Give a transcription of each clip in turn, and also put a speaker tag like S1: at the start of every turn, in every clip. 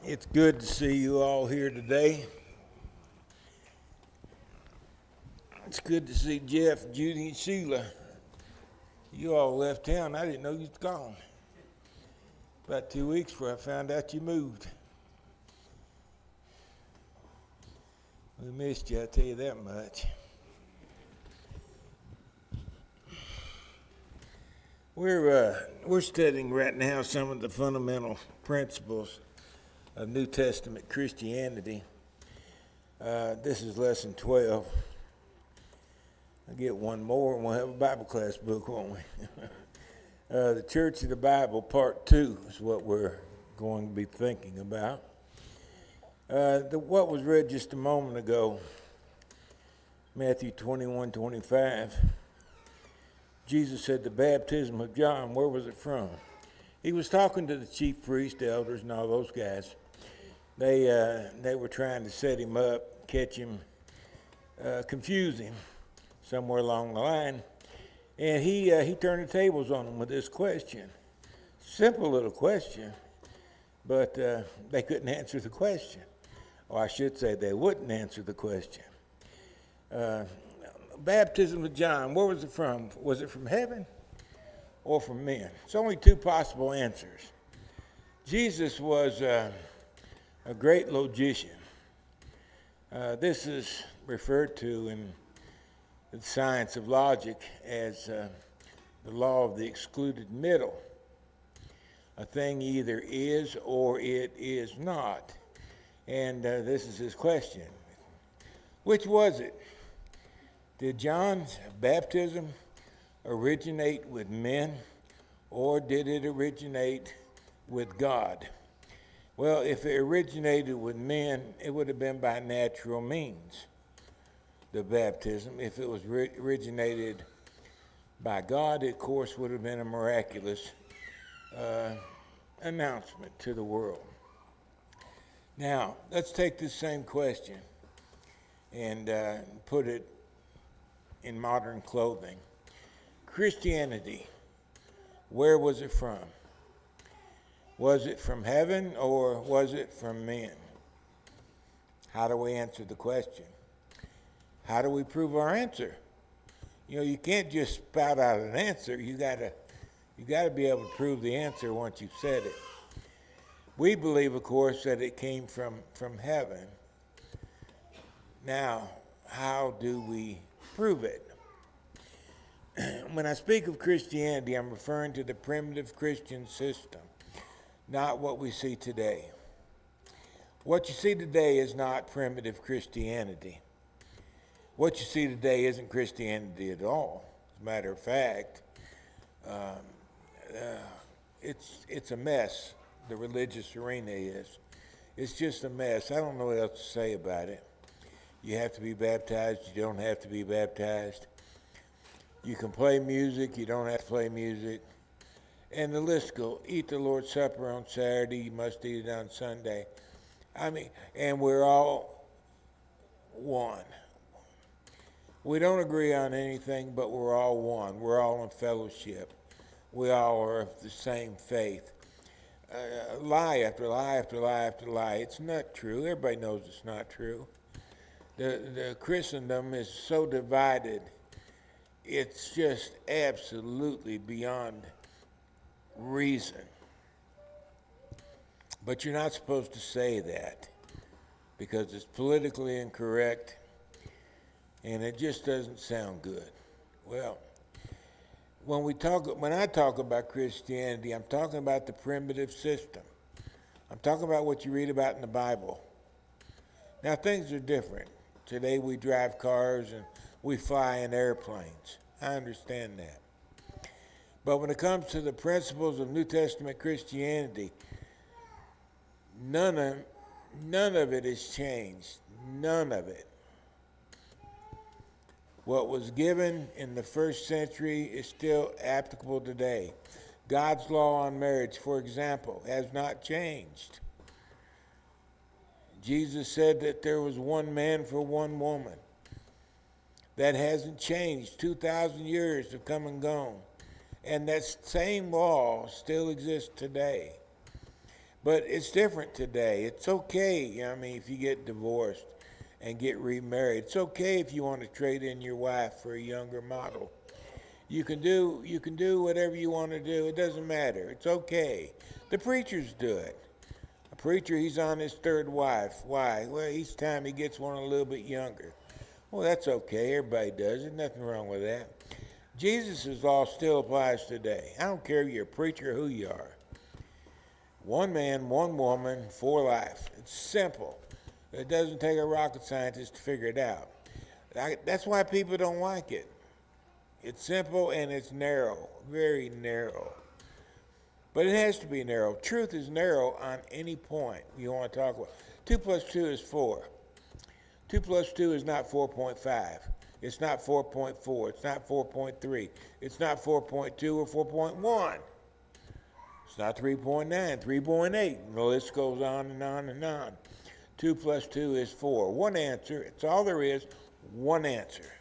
S1: It's good to see you all here today. It's good to see Jeff, Judy, and Sheila. You all left town. I didn't know you was gone. About 2 weeks before I found out you moved. We missed you, I tell you that much. We're studying right now some of the fundamental principles of New Testament Christianity. This is lesson 12. I'll get one more and we'll have a Bible class book, won't we? The Church of the Bible, part 2 is what we're going to be thinking about. What was read just a moment ago, Matthew 21:25, Jesus said the baptism of John, where was it from? He was talking to the chief priests, elders, and all those guys. They were trying to set him up, catch him, confuse him somewhere along the line. And he turned the tables on them with this question. Simple little question, but they couldn't answer the question. Or I should say they wouldn't answer the question. Baptism of John, where was it from? Was it from heaven or from men? It's only two possible answers. Jesus was a great logician. This is referred to in the science of logic as the law of the excluded middle. A thing either is or it is not. And this is his question. Which was it? Did John's baptism originate with men, or did it originate with God? Well, if it originated with men, it would have been by natural means, the baptism. If it was originated by God, it, of course, would have been a miraculous announcement to the world. Now, let's take this same question and put it in modern clothing. Christianity, where was it from? Was it from heaven or was it from men? How do we answer the question? How do we prove our answer? You know, you can't just spout out an answer. You gotta be able to prove the answer once you've said it. We believe, of course, that it came from heaven. Now, how do we prove it? When I speak of Christianity, I'm referring to the primitive Christian system, not what we see today. What you see today is not primitive Christianity. What you see today isn't Christianity at all. As a matter of fact, it's a mess. The religious arena is. It's just a mess. I don't know what else to say about it. You have to be baptized. You don't have to be baptized. You can play music. You don't have to play music. And the list goes. Eat the Lord's Supper on Saturday. You must eat it on Sunday. And we're all one. We don't agree on anything, but we're all one. We're all in fellowship. We all are of the same faith. Lie after lie after lie after lie. It's not true. Everybody knows it's not true. The Christendom is so divided. It's just absolutely beyond reason. But you're not supposed to say that because it's politically incorrect and it just doesn't sound good. Well, when I talk about Christianity, I'm talking about the primitive system. I'm talking about what you read about in the Bible. Now, things are different. Today we drive cars and we fly in airplanes. I understand that. But when it comes to the principles of New Testament Christianity, none of it has changed. None of it. What was given in the first century is still applicable today. God's law on marriage, for example, has not changed. Jesus said that there was one man for one woman. That hasn't changed. 2,000 years have come and gone. And that same law still exists today. But it's different today. It's okay, I mean, if you get divorced and get remarried. It's okay if you want to trade in your wife for a younger model. You can do whatever you want to do. It doesn't matter. It's okay. The preachers do it. A preacher, he's on his third wife. Why? Well, each time he gets one a little bit younger. Well, that's okay. Everybody does it. Nothing wrong with that. Jesus' law still applies today. I don't care if you're a preacher or who you are. One man, one woman, for life. It's simple. It doesn't take a rocket scientist to figure it out. That's why people don't like it. It's simple and it's narrow, very narrow. But it has to be narrow. Truth is narrow on any point you want to talk about. 2 plus 2 is 4. 2 plus 2 is not 4.5. It's not 4.4. It's not 4.3. It's not 4.2 or 4.1. It's not 3.9, 3.8. The list goes on and on and on. 2 plus 2 is 4. One answer. It's all there is. One answer.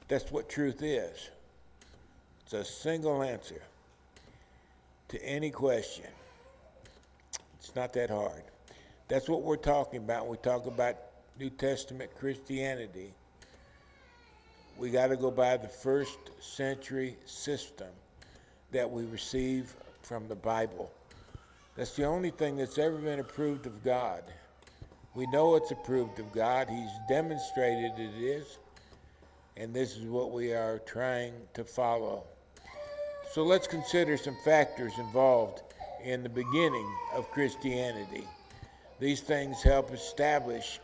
S1: That's what truth is. It's a single answer to any question. It's not that hard. That's what we're talking about when we talk about New Testament Christianity. We got to go by the first century system that we receive from the Bible. That's the only thing that's ever been approved of God. We know it's approved of God. He's demonstrated it is. And this is what we are trying to follow. So let's consider some factors involved in the beginning of Christianity. These things help establish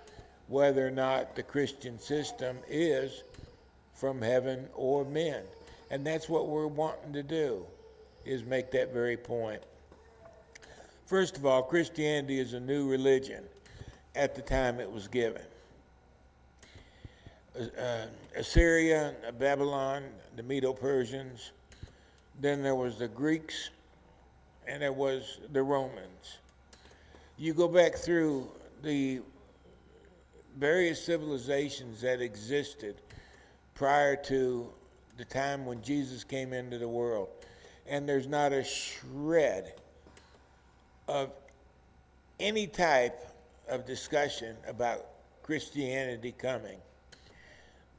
S1: whether or not the Christian system is from heaven or men. And that's what we're wanting to do, is make that very point. First of all, Christianity is a new religion at the time it was given. Assyria, Babylon, the Medo-Persians, then there was the Greeks, and there was the Romans. You go back through the various civilizations that existed prior to the time when Jesus came into the world, and there's not a shred of any type of discussion about Christianity coming.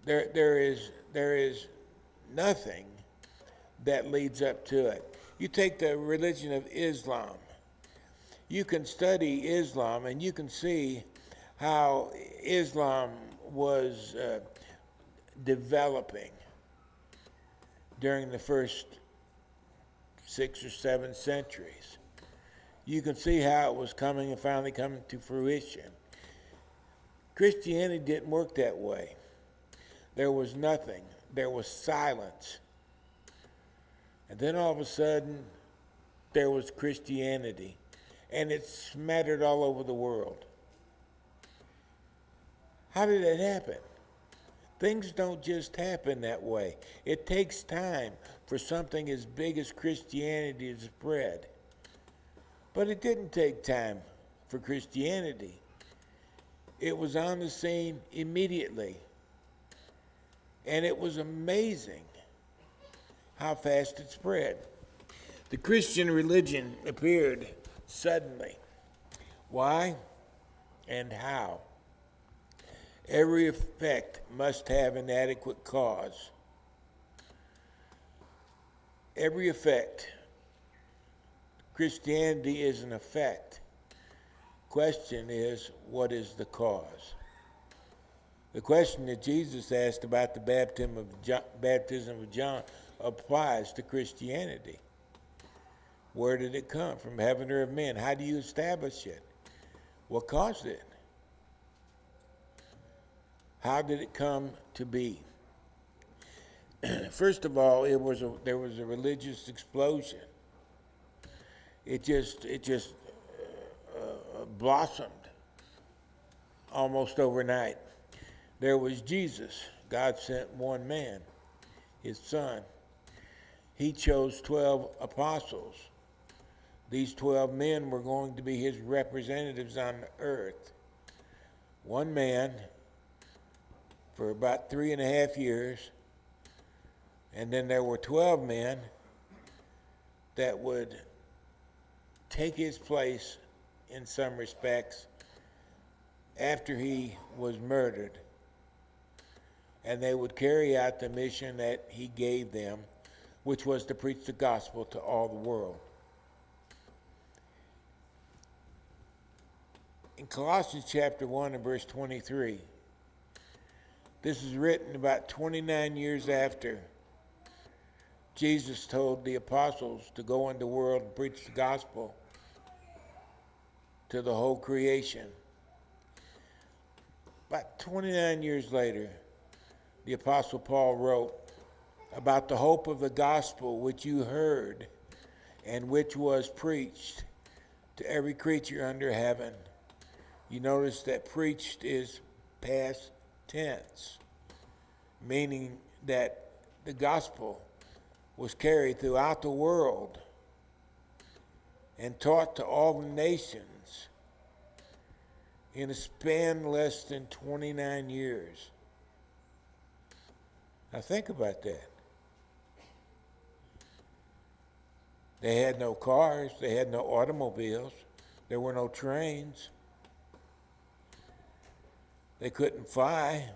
S1: There is nothing that leads up to it. You take the religion of Islam. You can study Islam and you can see how Islam was developing during the first 6 or 7 centuries. You can see how it was coming and finally coming to fruition. Christianity didn't work that way. There was nothing. There was silence. And then all of a sudden, there was Christianity. And it smattered all over the world. How did that happen? Things don't just happen that way. It takes time for something as big as Christianity to spread. But it didn't take time for Christianity. It was on the scene immediately. And it was amazing how fast it spread. The Christian religion appeared suddenly. Why and how? Every effect must have an adequate cause. Every effect. Christianity is an effect. Question is, what is the cause? The question that Jesus asked about the baptism of John applies to Christianity. Where did it come? From heaven or of men? How do you establish it? What caused it? How did it come to be? First of all, there was a religious explosion. It just blossomed almost overnight. There was Jesus. God sent one man, his son. He chose 12 apostles. These 12 men were going to be his representatives on the earth. One man for about 3.5 years, and then there were 12 men that would take his place in some respects after he was murdered. And they would carry out the mission that he gave them, which was to preach the gospel to all the world. In Colossians chapter 1 and verse 23, this is written about 29 years after Jesus told the apostles to go into the world and preach the gospel to the whole creation. About 29 years later, the apostle Paul wrote about the hope of the gospel which you heard and which was preached to every creature under heaven. You notice that preached is past tense, meaning that the gospel was carried throughout the world and taught to all the nations in a span less than 29 years. Now think about that. They had no cars, they had no automobiles, there were no trains. They couldn't fly.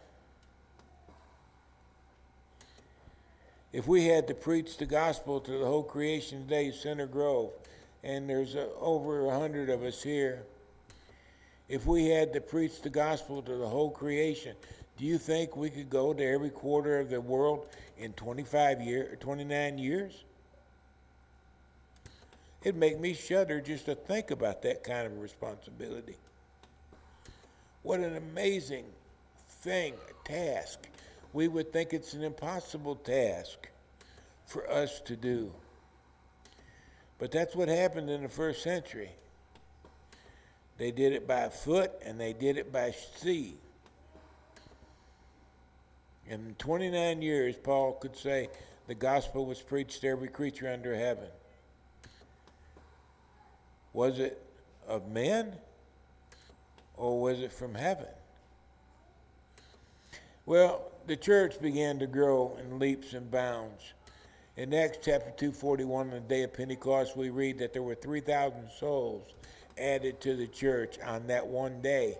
S1: If we had to preach the gospel to the whole creation today, Center Grove, and there's over 100 of us here, if we had to preach the gospel to the whole creation, do you think we could go to every quarter of the world in 29 years? It'd make me shudder just to think about that kind of responsibility. What an amazing thing, a task. We would think it's an impossible task for us to do. But that's what happened in the first century. They did it by foot and they did it by sea. In 29 years, Paul could say the gospel was preached to every creature under heaven. Was it of men? Or was it from heaven? Well, the church began to grow in leaps and bounds. In Acts chapter 2:41, on the day of Pentecost, we read that there were 3,000 souls added to the church on that one day.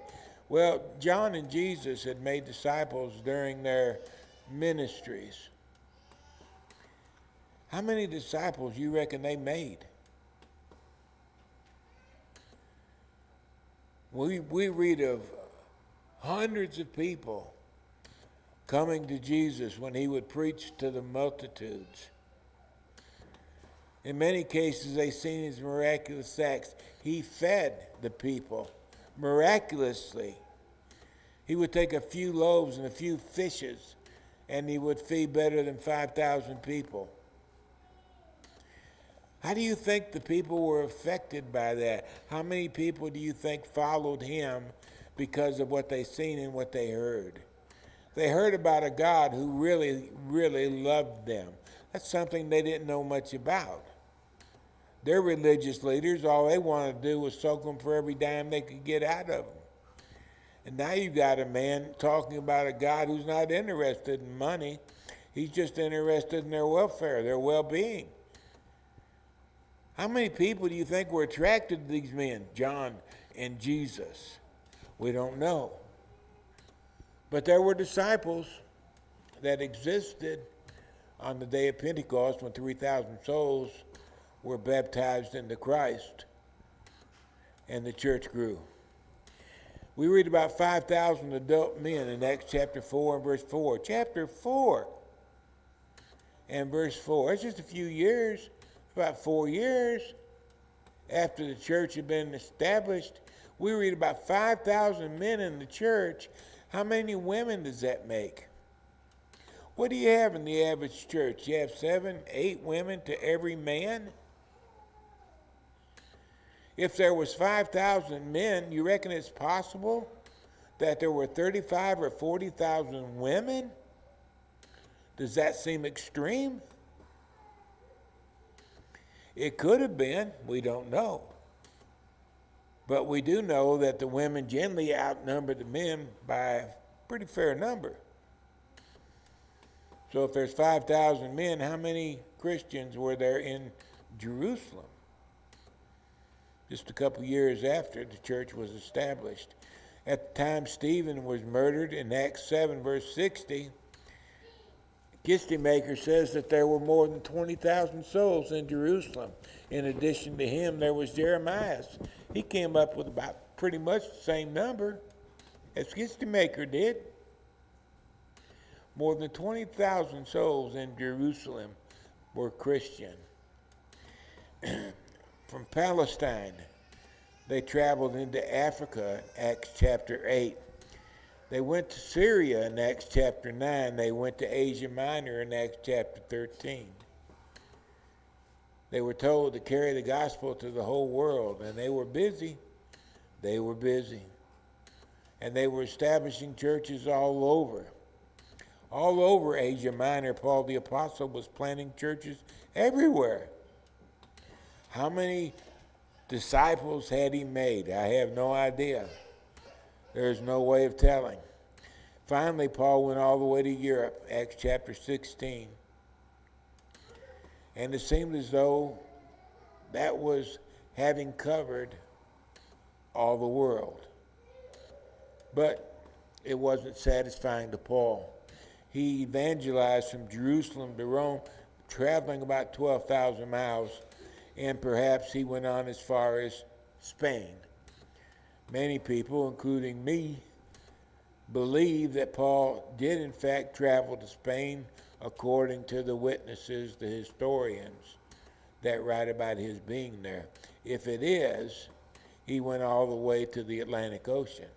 S1: Well, John and Jesus had made disciples during their ministries. How many disciples you reckon they made? We read of hundreds of people coming to Jesus when he would preach to the multitudes. In many cases, they seen his miraculous acts. He fed the people miraculously. He would take a few loaves and a few fishes, and he would feed better than 5,000 people. How do you think the people were affected by that? How many people do you think followed him because of what they seen and what they heard? They heard about a God who really, really loved them. That's something they didn't know much about. Their religious leaders, all they wanted to do was soak them for every dime they could get out of them. And now you got a man talking about a God who's not interested in money. He's just interested in their welfare, their well-being. How many people do you think were attracted to these men, John and Jesus? We don't know. But there were disciples that existed on the day of Pentecost when 3,000 souls were baptized into Christ and the church grew. We read about 5,000 adult men in Acts chapter 4 and verse 4. Chapter 4 and verse 4. It's just a few years, about 4 years after the church had been established. We read about 5,000 men in the church. How many women does that make? What do you have in the average church? You have 7, 8 women to every man? If there was 5,000 men, you reckon it's possible that there were 35 or 40,000 women? Does that seem extreme? It could have been. We don't know. But we do know that the women generally outnumber the men by a pretty fair number. So if there's 5,000 men, how many Christians were there in Jerusalem? just a couple years after the church was established. At the time Stephen was murdered in Acts 7, verse 60, Kistemaker says that there were more than 20,000 souls in Jerusalem. In addition to him, there was Jeremiah. He came up with about pretty much the same number as Kistemaker did. More than 20,000 souls in Jerusalem were Christian. From Palestine, they traveled into Africa, Acts chapter 8. They went to Syria in Acts chapter 9. They went to Asia Minor in Acts chapter 13. They were told to carry the gospel to the whole world, and they were busy. They were busy. And they were establishing churches all over. All over Asia Minor, Paul the Apostle was planting churches everywhere. How many disciples had he made? I have no idea. There's no way of telling. Finally, Paul went all the way to Europe, Acts chapter 16. And it seemed as though that was having covered all the world. But it wasn't satisfying to Paul. He evangelized from Jerusalem to Rome, traveling about 12,000 miles, and perhaps he went on as far as Spain. Many people, including me, believe that Paul did in fact travel to Spain according to the witnesses, the historians that write about his being there. If it is, he went all the way to the Atlantic Ocean.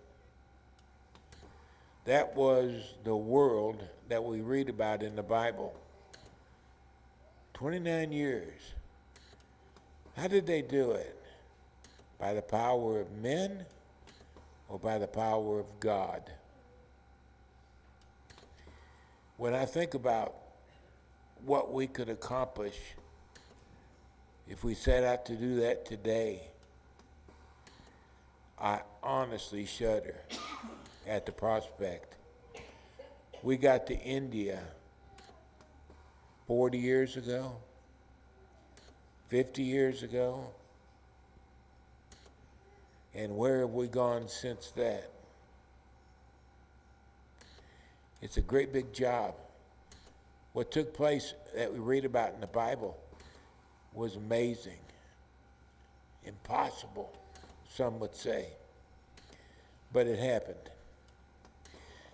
S1: That was the world that we read about in the Bible. 29 years. How did they do it? By the power of men or by the power of God? When I think about what we could accomplish if we set out to do that today, I honestly shudder at the prospect. We got to India 40 years ago, 50 years ago, and where have we gone since that? It's a great big job. What took place that we read about in the Bible was amazing, impossible, some would say, but it happened.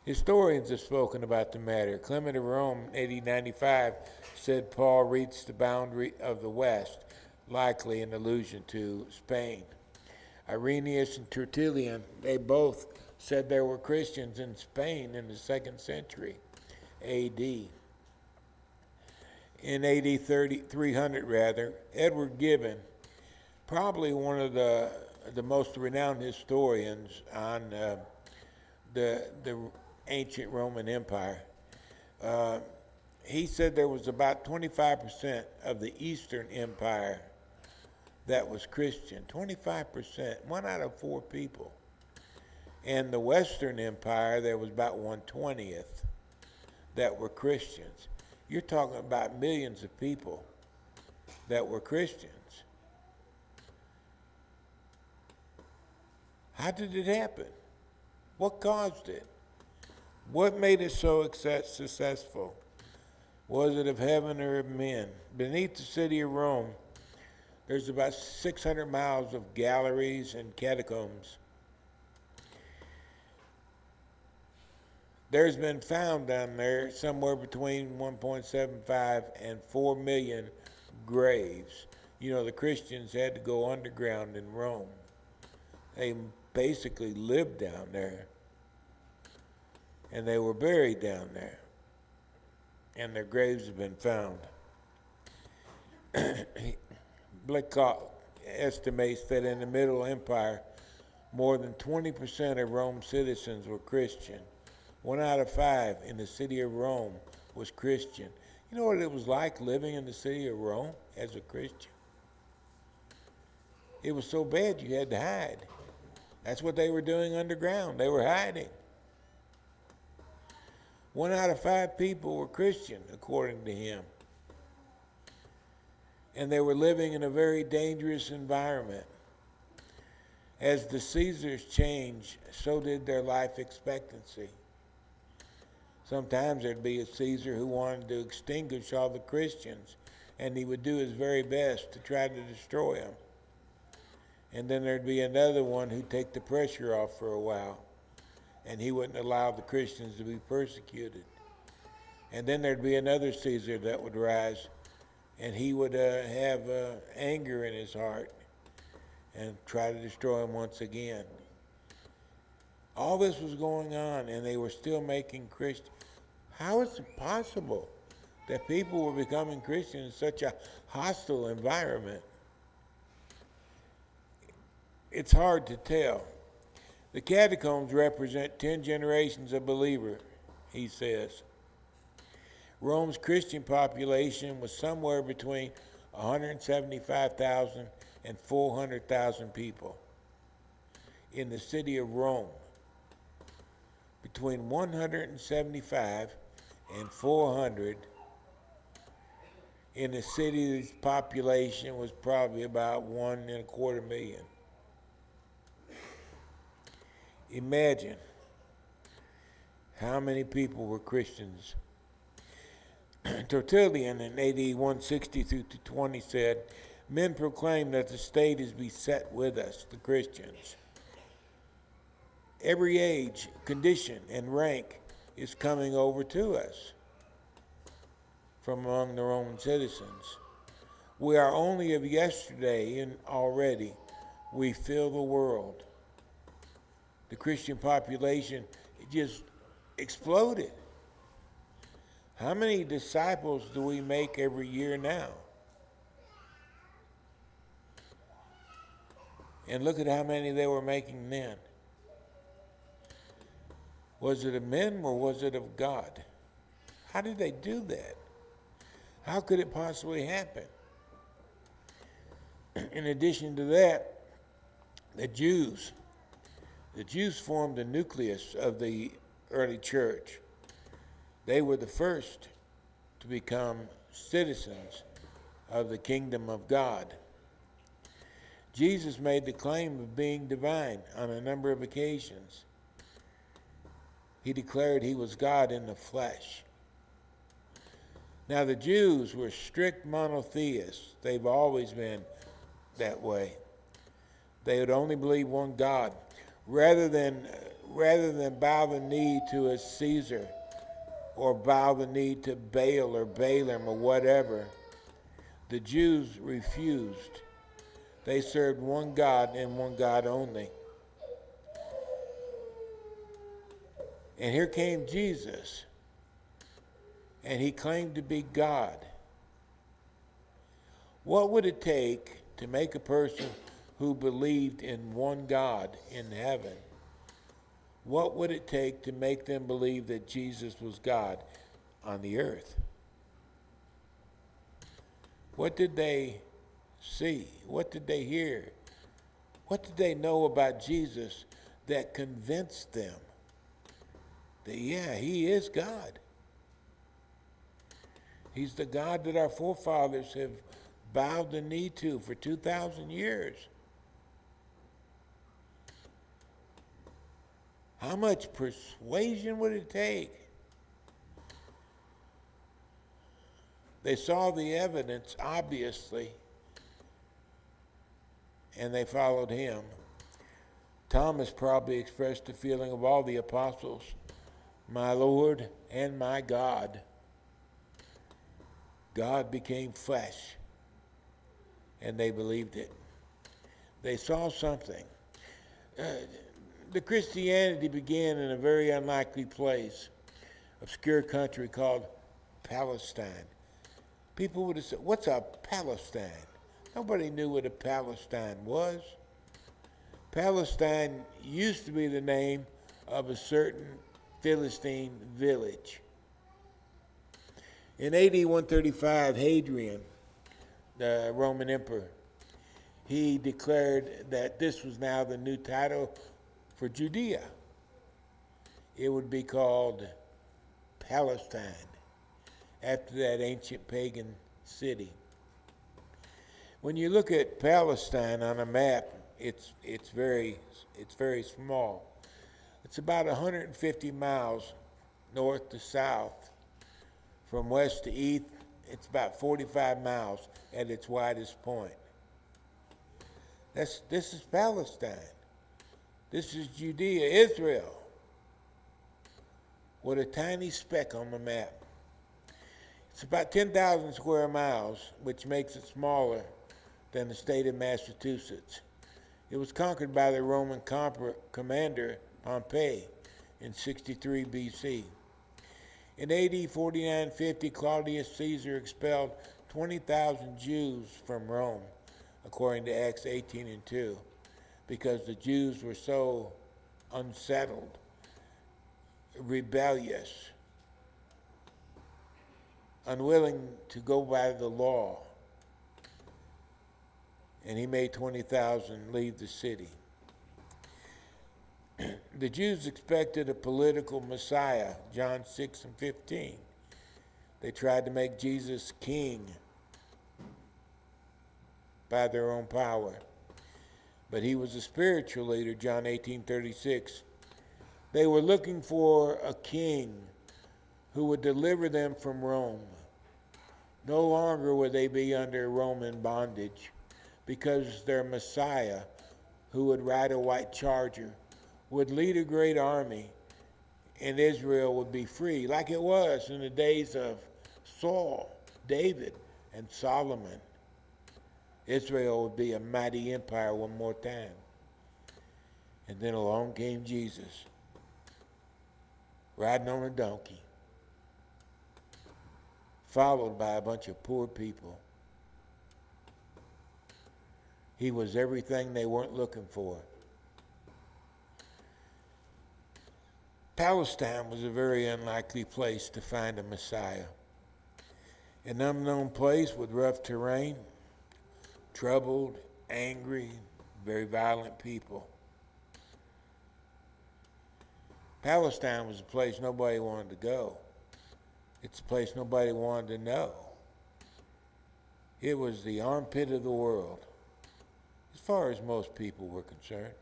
S1: Historians have spoken about the matter. Clement of Rome, AD 95, said Paul reached the boundary of the West, likely an allusion to Spain. Irenaeus and Tertullian, they both said there were Christians in Spain in the 2nd century AD. In AD 300, Edward Gibbon, probably one of the most renowned historians on the ancient Roman Empire, he said there was about 25% of the Eastern Empire that was Christian. 25%, 1 out of 4 people. In the Western Empire, there was about 1/20 that were Christians. You're talking about millions of people that were Christians. How did it happen? What caused it? What made it so successful? Was it of heaven or of men? Beneath the city of Rome, there's about 600 miles of galleries and catacombs. There's been found down there somewhere between 1.75 and 4 million graves. You know, the Christians had to go underground in Rome. They basically lived down there. And they were buried down there. And their graves have been found. Blickott estimates that in the Middle Empire, more than 20% of Rome's citizens were Christian. 1 out of 5 in the city of Rome was Christian. You know what it was like living in the city of Rome as a Christian? It was so bad you had to hide. That's what they were doing underground. They were hiding. 1 out of 5 people were Christian, according to him. And they were living in a very dangerous environment. As the Caesars changed, so did their life expectancy. Sometimes there'd be a Caesar who wanted to extinguish all the Christians, and he would do his very best to try to destroy them. And then there'd be another one who'd take the pressure off for a while, and he wouldn't allow the Christians to be persecuted. And then there'd be another Caesar that would rise, and he would have anger in his heart and try to destroy him once again. All this was going on, and they were still making Christians. How is it possible that people were becoming Christians in such a hostile environment? It's hard to tell. The catacombs represent 10 generations of believers, he says. Rome's Christian population was somewhere between 175,000 and 400,000 people. In the city of Rome, between 175 and 400. In the city's population was probably about 1.25 million. Imagine how many people were Christians. Tertullian in AD 160 through 20 said, "Men proclaim that the state is beset with us, the Christians. Every age, condition, and rank is coming over to us from among the Roman citizens. We are only of yesterday, and already we fill the world." The Christian population just exploded. How many disciples do we make every year now? And look at how many they were making then. Was it of men or was it of God? How did they do that? How could it possibly happen? In addition to that, the Jews formed the nucleus of the early church. They were the first to become citizens of the kingdom of God. Jesus made the claim of being divine on a number of occasions. He declared he was God in the flesh. Now, the Jews were strict monotheists. They've always been that way. They would only believe one God. Rather than bow the knee to a Caesar or bow the knee to Baal or Balaam or whatever, the Jews refused. They served one God and one God only. And here came Jesus, and he claimed to be God. What would it take to make a person who believed in one God in heaven? What would it take to make them believe that Jesus was God on the earth? What did they see? What did they hear? What did they know about Jesus that convinced them that, yeah, he is God? He's the God that our forefathers have bowed the knee to for 2,000 years. How much persuasion would it take? They saw the evidence, obviously, and they followed him. Thomas probably expressed the feeling of all the apostles, "My Lord and my God." God became flesh, and they believed it. They saw something. The Christianity began in a very unlikely place, obscure country called Palestine. People would have said, "What's a Palestine?" Nobody knew what a Palestine was. Palestine used to be the name of a certain Philistine village. In AD 135, Hadrian, the Roman emperor, he declared that this was now the new title for Judea. It would be called Palestine, after that ancient pagan city. When you look at Palestine on a map, it's very small. It's about 150 miles north to south. From west to east, it's about 45 miles at its widest point. This is Palestine. This is Judea, Israel, with a tiny speck on the map. It's about 10,000 square miles, which makes it smaller than the state of Massachusetts. It was conquered by the Roman commander Pompey in 63 BC. In AD 4950, Claudius Caesar expelled 20,000 Jews from Rome, according to Acts 18:2, because the Jews were so unsettled, rebellious, unwilling to go by the law. And he made 20,000 leave the city. The Jews expected a political Messiah, John 6:15. They tried to make Jesus king by their own power. But he was a spiritual leader, John 18:36. They were looking for a king who would deliver them from Rome. No longer would they be under Roman bondage, because their Messiah, who would ride a white charger, would lead a great army, and Israel would be free, like it was in the days of Saul, David, and Solomon. Israel would be a mighty empire one more time. And then along came Jesus, riding on a donkey, followed by a bunch of poor people. He was everything they weren't looking for. Palestine was a very unlikely place to find a Messiah. An unknown place with rough terrain, troubled, angry, very violent people. Palestine was a place nobody wanted to go. It's a place nobody wanted to know. It was the armpit of the world, as far as most people were concerned.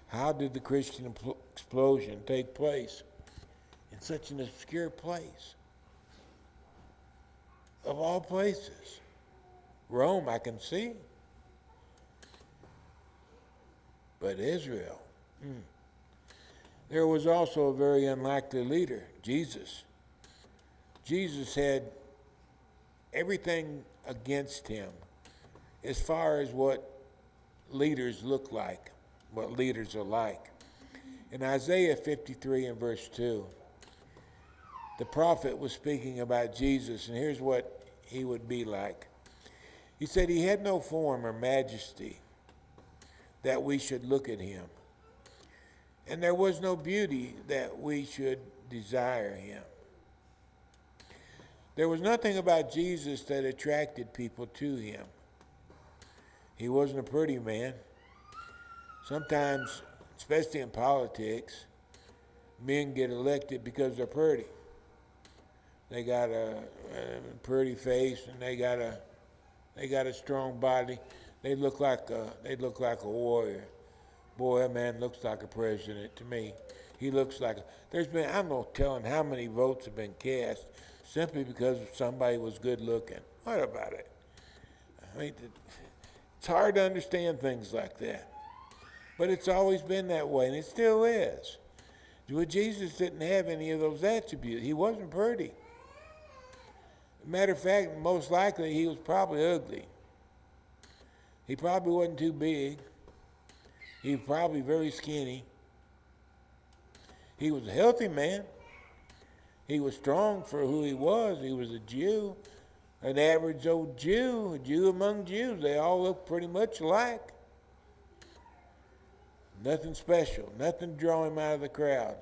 S1: How did the Christian explosion take place in such an obscure place? Of all places. Rome, I can see. But Israel. There was also a very unlikely leader, Jesus. Jesus had everything against him as far as what leaders look like, what leaders are like. In Isaiah 53 and verse 2, the prophet was speaking about Jesus, and here's what he would be like. He said he had no form or majesty that we should look at him, and there was no beauty that we should desire him. There was nothing about Jesus that attracted people to him. He wasn't a pretty man. Sometimes, especially in politics, men get elected because they're pretty. They got a pretty face, and they got a strong body. They look like a warrior. Boy, that man looks like a president to me. He looks like there's been, I'm no telling how many votes have been cast simply because somebody was good looking. What about it? I mean, it's hard to understand things like that. But it's always been that way, and it still is. Well, Jesus didn't have any of those attributes. He wasn't pretty. Matter of fact, most likely he was probably ugly. He probably wasn't too big. He was probably very skinny. He was a healthy man. He was strong for who he was. He was a Jew, an average old Jew, a Jew among Jews. They all look pretty much alike. Nothing special, nothing to draw him out of the crowd.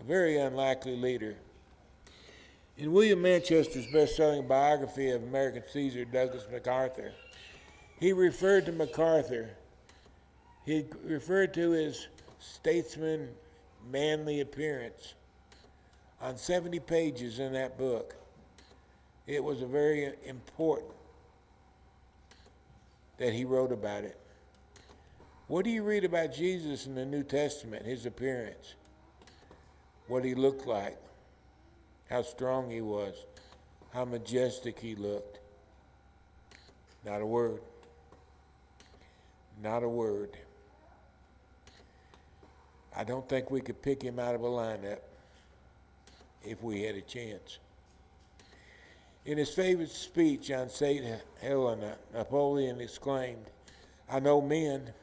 S1: A very unlikely leader. In William Manchester's best-selling biography of American Caesar Douglas MacArthur, he referred to MacArthur, he referred to his statesman, manly appearance on 70 pages in that book. It was a very important that he wrote about it. What do you read about Jesus in the New Testament? His appearance, what he looked like, how strong he was, how majestic he looked. Not a word. Not a word. I don't think we could pick him out of a lineup if we had a chance. In his favorite speech on St. Helena, Napoleon exclaimed, "I know men,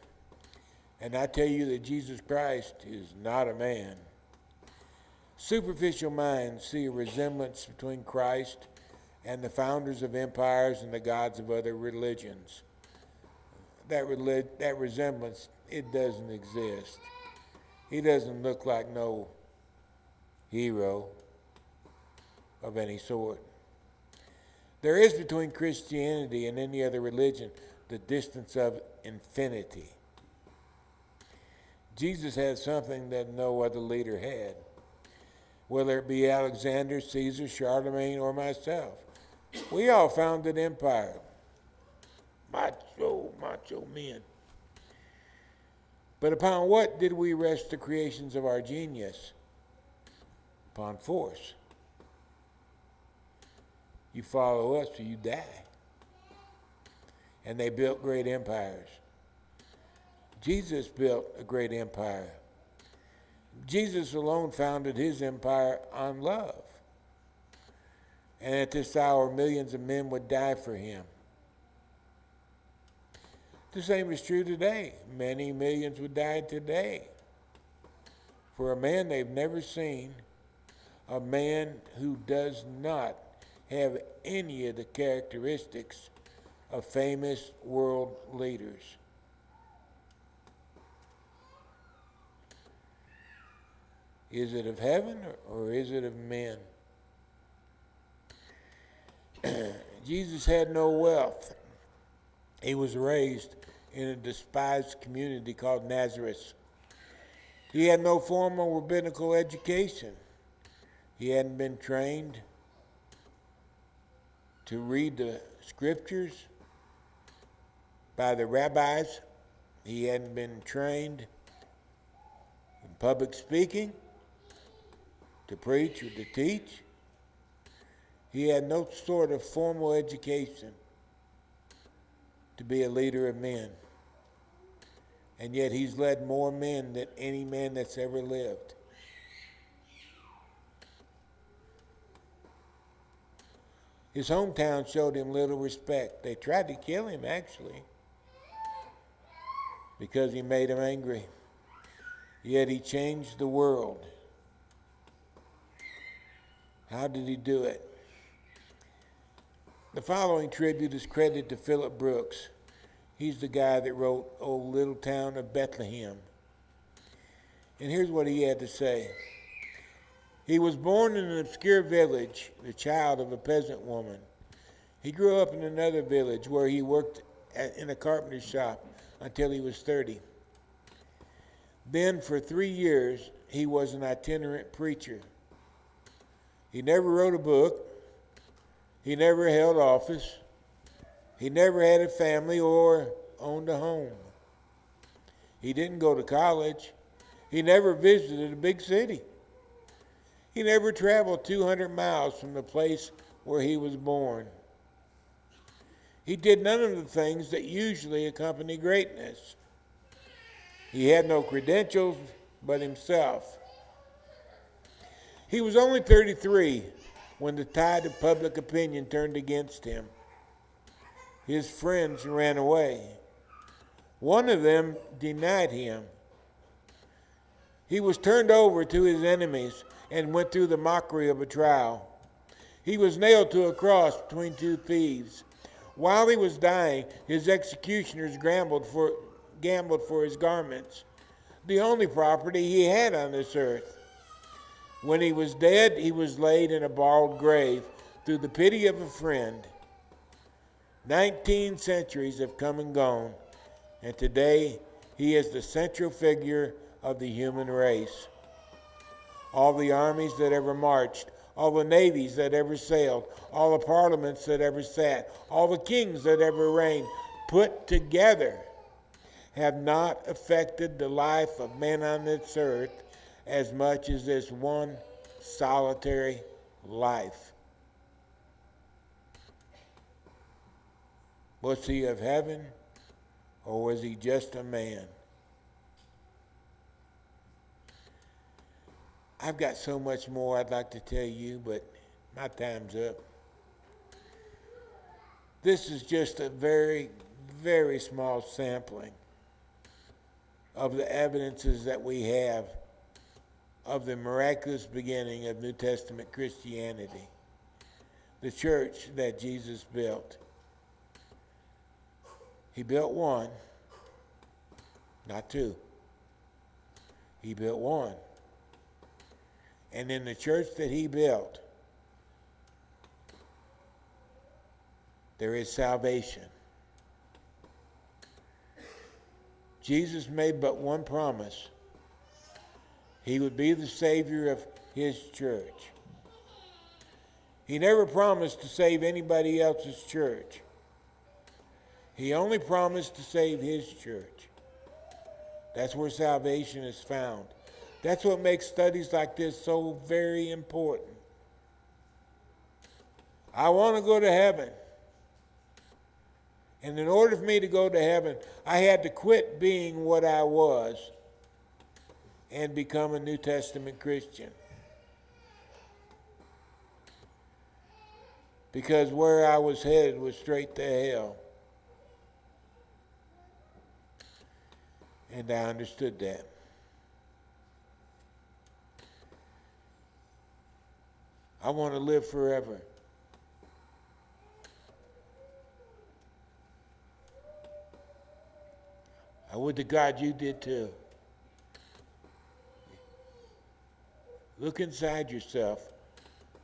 S1: and I tell you that Jesus Christ is not a man." Superficial minds see a resemblance between Christ and the founders of empires and the gods of other religions. That resemblance, it doesn't exist. He doesn't look like no hero of any sort. There is between Christianity and any other religion the distance of infinity. Jesus had something that no other leader had. Whether it be Alexander, Caesar, Charlemagne, or myself, we all founded empire. Macho men. But upon what did we rest the creations of our genius? Upon force. You follow us or you die. And they built great empires. Jesus built a great empire. Jesus alone founded his empire on love. And at this hour, millions of men would die for him. The same is true today. Many millions would die today for a man they've never seen, a man who does not have any of the characteristics of famous world leaders. Is it of heaven or is it of men? Jesus had no wealth. He was raised in a despised community called Nazareth. He had no formal rabbinical education. He hadn't been trained to read the scriptures by the rabbis. He hadn't been trained in public speaking, to preach or to teach. He had no sort of formal education to be a leader of men. And yet he's led more men than any man that's ever lived. His hometown showed him little respect. They tried to kill him, actually, because he made them angry. Yet he changed the world. How did he do it? The following tribute is credited to Philip Brooks. He's the guy that wrote "O Little Town of Bethlehem." And here's what he had to say. He was born in an obscure village, the child of a peasant woman. He grew up in another village where he worked in a carpenter's shop until he was 30. Then for 3 years, he was an itinerant preacher. He never wrote a book. He never held office. He never had a family or owned a home. He didn't go to college. He never visited a big city. He never traveled 200 miles from the place where he was born. He did none of the things that usually accompany greatness. He had no credentials but himself. He was only 33 when the tide of public opinion turned against him. His friends ran away. One of them denied him. He was turned over to his enemies and went through the mockery of a trial. He was nailed to a cross between two thieves. While he was dying, his executioners gambled for his garments, the only property he had on this earth. When he was dead, he was laid in a borrowed grave through the pity of a friend. 19 centuries have come and gone, and today he is the central figure of the human race. All the armies that ever marched, all the navies that ever sailed, all the parliaments that ever sat, all the kings that ever reigned, put together have not affected the life of man on this earth as much as this one solitary life. Was he of heaven, or was he just a man? I've got so much more I'd like to tell you, but my time's up. This is just a very, very small sampling of the evidences that we have of the miraculous beginning of New Testament Christianity, the church that Jesus built. He built one, not two. He built one. And in the church that he built, there is salvation. Jesus made but one promise. He would be the Savior of his church. He never promised to save anybody else's church. He only promised to save his church. That's where salvation is found. That's what makes studies like this so very important. I want to go to heaven. And in order for me to go to heaven, I had to quit being what I was and become a New Testament Christian. Because where I was headed was straight to hell. And I understood that. I want to live forever. I would to God you did too. Look inside yourself.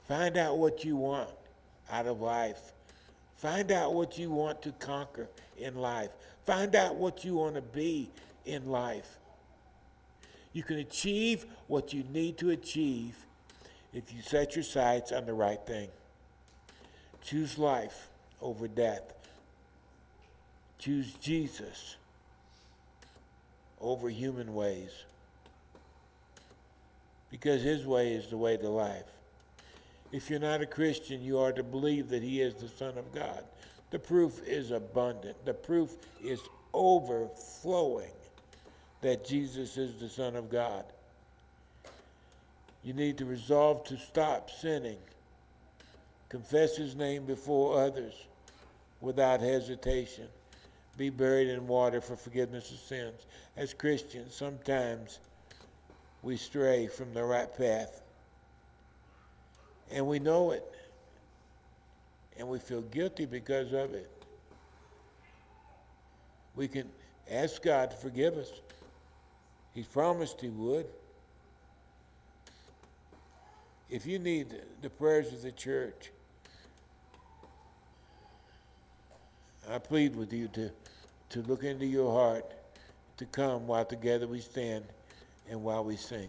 S1: Find out what you want out of life. Find out what you want to conquer in life. Find out what you want to be in life. You can achieve what you need to achieve if you set your sights on the right thing. Choose life over death. Choose Jesus over human ways. Because his way is the way to life. If you're not a Christian, you are to believe that he is the Son of God. The proof is abundant. The proof is overflowing that Jesus is the Son of God. You need to resolve to stop sinning. Confess his name before others without hesitation. Be buried in water for forgiveness of sins. As Christians, sometimes we stray from the right path. And we know it. And we feel guilty because of it. We can ask God to forgive us. He's promised he would. If you need the prayers of the church, I plead with you to look into your heart, to come while together we stand and while we sing.